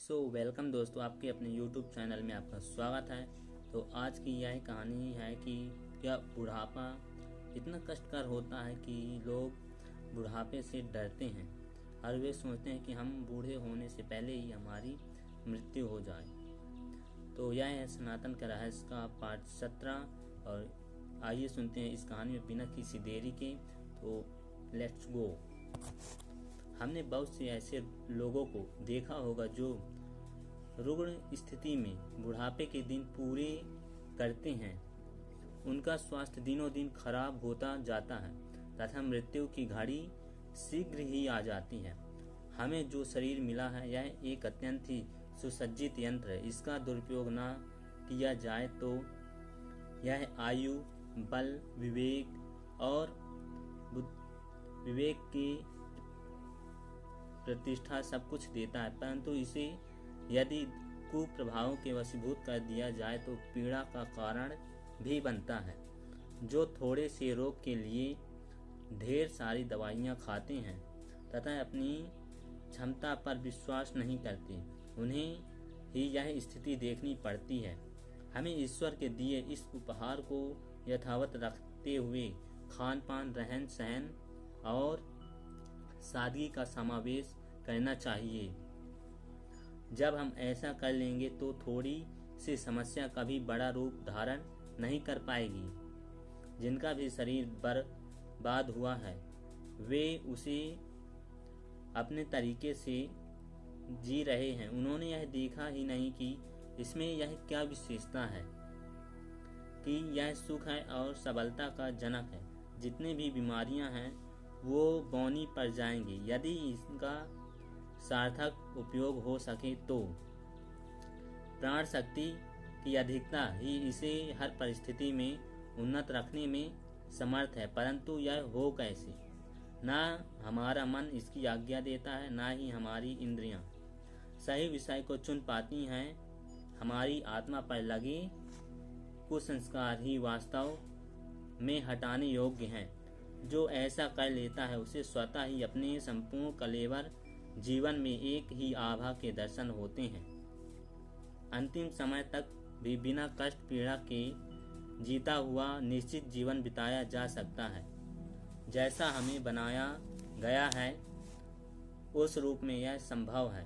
Welcome दोस्तों, आपके अपने YouTube चैनल में आपका स्वागत है। तो आज की यह कहानी है कि क्या बुढ़ापा इतना कष्टकर होता है कि लोग बुढ़ापे से डरते हैं और वे सोचते हैं कि हम बूढ़े होने से पहले ही हमारी मृत्यु हो जाए। तो यह है सनातन के रहस्य का पार्ट 17 और आइए सुनते हैं इस कहानी में बिना किसी देरी के। तो लेट्स गो। हमने बहुत से ऐसे लोगों को देखा होगा जो रुग्ण स्थिति में बुढ़ापे के दिन पूरे करते हैं। उनका स्वास्थ्य दिनों दिन खराब होता जाता है तथा मृत्यु की घड़ी शीघ्र ही आ जाती है। हमें जो शरीर मिला है यह एक अत्यंत ही सुसज्जित यंत्र है। इसका दुरुपयोग न किया जाए तो यह आयु, बल, विवेक की प्रतिष्ठा सब कुछ देता है, परंतु इसे यदि कुप्रभावों के वशीभूत कर दिया जाए तो पीड़ा का कारण भी बनता है। जो थोड़े से रोग के लिए ढेर सारी दवाइयाँ खाते हैं तथा अपनी क्षमता पर विश्वास नहीं करते, उन्हें ही यह स्थिति देखनी पड़ती है। हमें ईश्वर के दिए इस उपहार को यथावत रखते हुए खान पान, रहन सहन और सादगी का समावेश करना चाहिए। जब हम ऐसा कर लेंगे तो थोड़ी सी समस्या कभी बड़ा रूप धारण नहीं कर पाएगी। जिनका भी शरीर बर्बाद हुआ है वे उसे अपने तरीके से जी रहे हैं। उन्होंने यह देखा ही नहीं कि इसमें यह क्या विशेषता है कि यह सुख है और सबलता का जनक है। जितने भी बीमारियां हैं वो बौनी पड़ जाएंगी यदि इसका सार्थक उपयोग हो सके तो। प्राण शक्ति की अधिकता ही इसे हर परिस्थिति में उन्नत रखने में समर्थ है, परंतु यह हो कैसे? ना हमारा मन इसकी आज्ञा देता है, ना ही हमारी इंद्रियां सही विषय को चुन पाती हैं। हमारी आत्मा पर लगे कुसंस्कार ही वास्तव में हटाने योग्य हैं। जो ऐसा कर लेता है उसे स्वतः ही अपने संपूर्ण कलेवर जीवन में एक ही आभा के दर्शन होते हैं। अंतिम समय तक भी बिना कष्ट पीड़ा के जीता हुआ निश्चित जीवन बिताया जा सकता है। जैसा हमें बनाया गया है उस रूप में यह संभव है,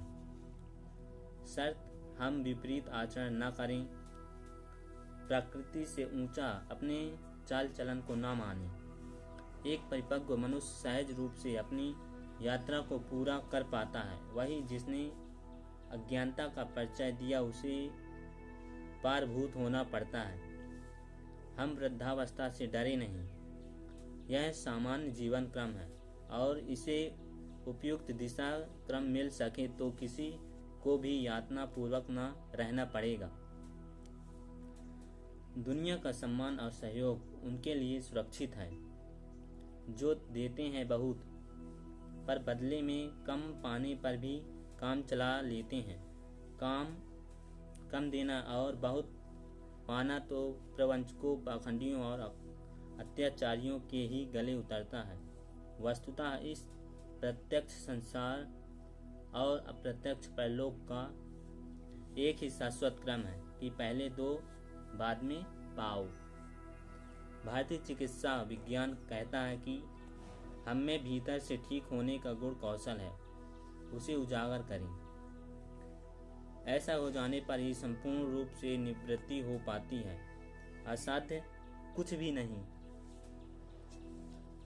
शर्त हम विपरीत आचरण न करें, प्रकृति से ऊंचा अपने चाल चलन को न मानें। एक परिपक्व मनुष्य सहज रूप से अपनी यात्रा को पूरा कर पाता है। वही जिसने अज्ञानता का परिचय दिया उसे पारभूत होना पड़ता है। हम वृद्धावस्था से डरे नहीं, यह सामान्य जीवन क्रम है और इसे उपयुक्त दिशा क्रम मिल सके तो किसी को भी यातना पूर्वक न रहना पड़ेगा। दुनिया का सम्मान और सहयोग उनके लिए सुरक्षित है जो देते हैं बहुत पर बदले में कम पाने पर भी काम चला लेते हैं। काम कम देना और बहुत पाना तो प्रवंचकों, पाखंडियों और अत्याचारियों के ही गले उतरता है। वस्तुतः इस प्रत्यक्ष संसार और अप्रत्यक्ष परलोक का एक ही शाश्वत क्रम है कि पहले दो बाद में पाओ। भारतीय चिकित्सा विज्ञान कहता है कि हम में भीतर से ठीक होने का गुण कौशल है, उसे उजागर करें। ऐसा हो जाने पर ही संपूर्ण रूप से निवृत्ति हो पाती है। असाध्य कुछ भी नहीं।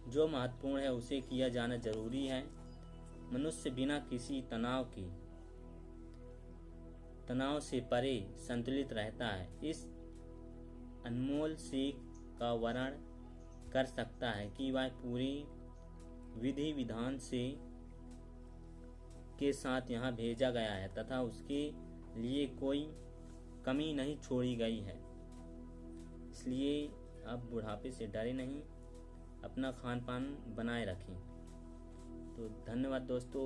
जो महत्वपूर्ण है उसे किया जाना जरूरी है। मनुष्य बिना किसी तनाव से परे संतुलित रहता है। इस अनमोल सीख का वर्णन कर सकता है कि वह पूरी विधि विधान से के साथ यहाँ भेजा गया है तथा उसके लिए कोई कमी नहीं छोड़ी गई है। इसलिए अब बुढ़ापे से डरे नहीं, अपना खान पान बनाए रखें। तो धन्यवाद दोस्तों,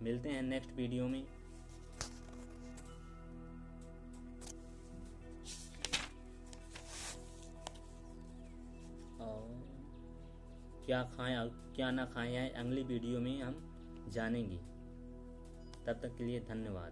मिलते हैं नेक्स्ट वीडियो में। और क्या खाएं और क्या ना खाएं है अगली वीडियो में हम जानेंगे। तब तक के लिए धन्यवाद।